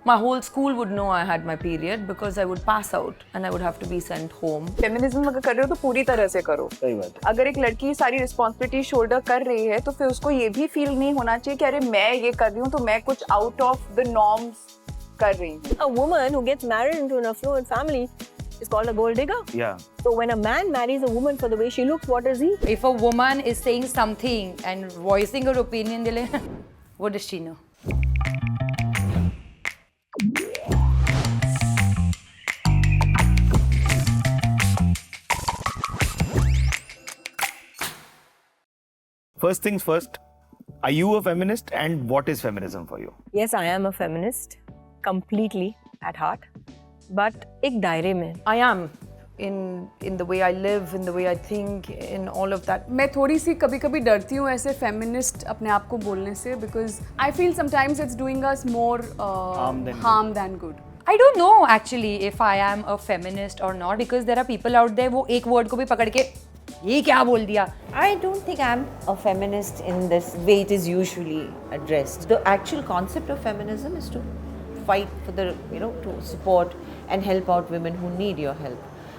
My whole school would know I had my period because I would pass out and I would have to be sent home. Feminism अगर कर रहे हो तो पूरी तरह से करो. सही बात है. अगर एक लड़की सारी रिस्पॉन्सिबिलिटी शोल्डर कर रही है तो फिर उसको ये भी फील नहीं होना चाहिए कि अरे मैं ये कर रही हूँ तो मैं कुछ आउट ऑफ द नॉर्म्स कर रही हूँ. A woman who gets married into an affluent family is called a gold digger. Yeah. So when a man marries a woman for the way she looks, what is he? If a woman is saying something and voicing her opinion, they're like, what does she know? First things first, are you a feminist and what is feminism for you? Yes, I am a feminist, completely at heart, but एक दायरे में. I am in the way I live, in the way I think, in all of that. मैं थोड़ी सी कभी-कभी डरती हूँ ऐसे feminist अपने आप को बोलने से because I feel sometimes it's doing us more harm than good. I don't know actually if I am a feminist or not because there are people out there वो एक word को भी पकड़ के ये क्या बोल दिया. I don't think I'm a feminist in this way it is usually addressed. The actual concept of feminism is to fight for the, to support and help out women who need your help.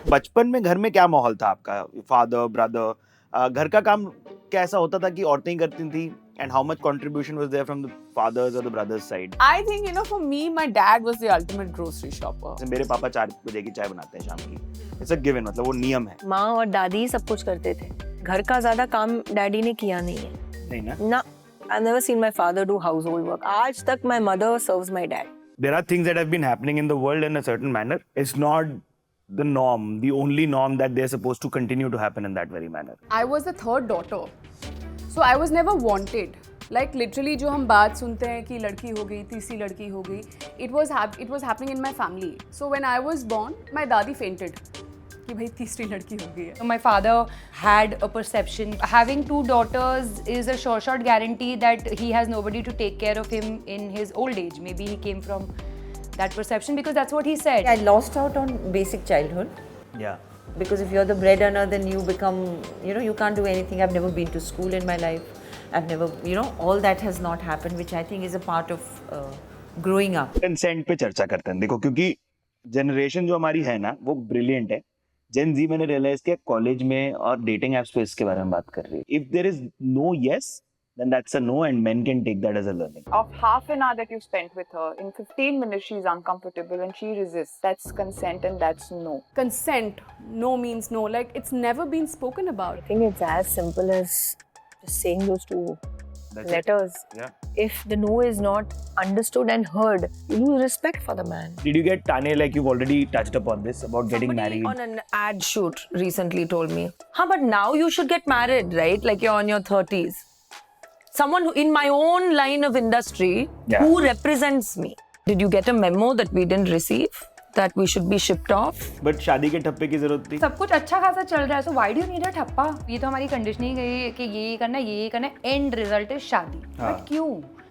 बचपन में घर में क्या माहौल था आपका? Father, brother, घर का काम कैसा होता था कि औरतें ही करती थी? And how much contribution was there from the fathers or the brothers side? I think for me my dad was the ultimate grocery shopper. मेरे पापा 4 बजे की चाय बनाते हैं शाम की. It's a given, मतलब वो नियम है. माँ और दादी सब कुछ करते थे. घर का ज्यादा काम डैडी ने किया नहीं है. नहीं ना? ना. I've never seen my father do household work. आज तक my mother serves my dad. There are things that have been happening in the world in a certain manner. It's not the norm, the only norm that they're supposed to continue to happen in that very manner. I was the third daughter, so I was never wanted. Like literally जो हम बात सुनते हैं कि लड़की हो गई, तीसरी लड़की हो गई, it was happening in my family. So when I was born, my दादी fainted कि भाई तीसरी लड़की हो गई है. My father had a perception having 2 daughters is a short guarantee that he has nobody to take care of him in his old age. Maybe he came from that perception because that's what he said. I lost out on basic childhood. Yeah. Because if you're the breadwinner, then you become, you can't do anything. I've never been to school in my life. I've never, all that has not happened, which I think is a part of growing up. Consent पे चर्चा करते हैं. देखो क्योंकि generation जो हमारी है ना, वो brilliant है. Gen Z मैंने realize किया कॉलेज में और dating apps पे इसके बारे में बात कर रही है. If there is no yes, then that's a no and men can take that as a learning. Of half an hour that you spent with her, in 15 minutes she's uncomfortable and she resists. That's consent and that's no. Consent, no means no. Like it's never been spoken about. I think it's as simple as just saying those 2 letters. Yeah. If the no is not understood and heard, you lose respect for the man. Did you get Tane, like you've already touched upon this, about getting married? On an ad shoot recently told me, but now you should get married, right? Like you're on your 30s. Someone who, in my own line of industry, who represents me. Did you get a memo that we didn't receive? That we should be shipped off? But शादी के ठप्पे की जरूरत थी. सब कुछ अच्छा खासा चल रहा है, so why do you need a ठप्पा? ये तो हमारी कंडीशनिंग है कि ये करना है, end result is शादी. But क्यों?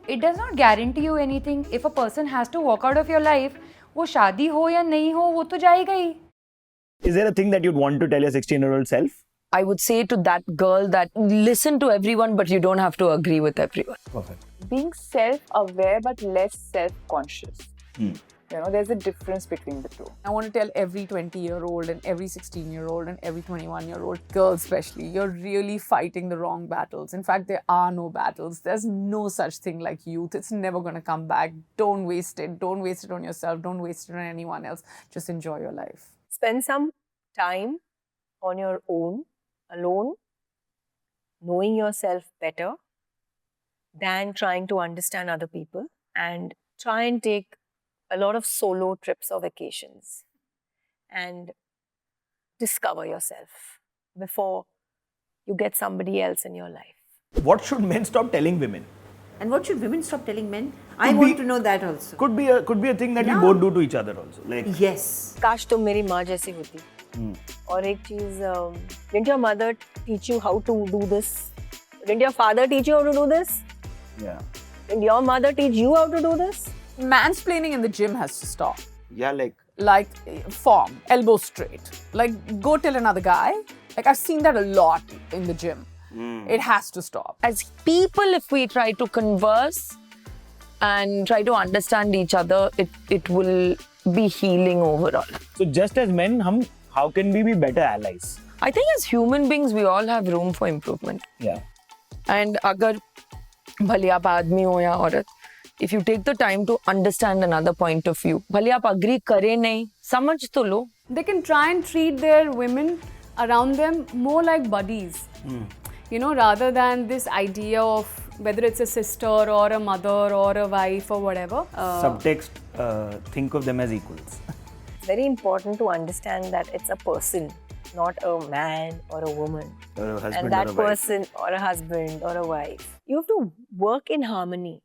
It does not guarantee you anything. If a person has to walk out of your life, वो शादी हो या नहीं हो, वो तो जाएगा ही. Is there a thing that you'd want to tell your 16-year-old self? I would say to that girl that listen to everyone, but you don't have to agree with everyone. Perfect. Being self-aware but less self-conscious. There's a difference between the two. I want to tell every 20-year-old and every 16-year-old and every 21-year-old girl especially, you're really fighting the wrong battles. In fact, there are no battles. There's no such thing like youth. It's never going to come back. Don't waste it. Don't waste it on yourself. Don't waste it on anyone else. Just enjoy your life. Spend some time on your own, alone, knowing yourself better than trying to understand other people, and try and take a lot of solo trips or vacations and discover yourself before you get somebody else in your life. What should men stop telling women? And what should women stop telling men? I want to know that also. Could be a thing that we both do to each other also. Like Yes. काश तुम मेरी माँ जैसी होती. और एक चीज, didn't your mother teach you how to do this? Didn't your father teach you how to do this? Yeah. Didn't your mother teach you how to do this? Mansplaining in the gym has to stop. Yeah, Like form, elbow straight. Like go tell another guy. Like I've seen that a lot in the gym. It has to stop. As people, if we try to converse, and try to understand each other, it will be healing overall. So just as men, how can we be better allies? I think as human beings, we all have room for improvement. Yeah. And agar bhale aap aadmi ho ya aurat, if you take the time to understand another point of view, bhale aap agree kare nahi, samajh to lo. They can try and treat their women around them more like buddies. You know, rather than this idea of whether it's a sister or a mother or a wife or whatever. Subtext, think of them as equals. It's very important to understand that it's a person, not a man or a woman. Or a husband And that or a wife. person or a husband or a wife. You have to work in harmony.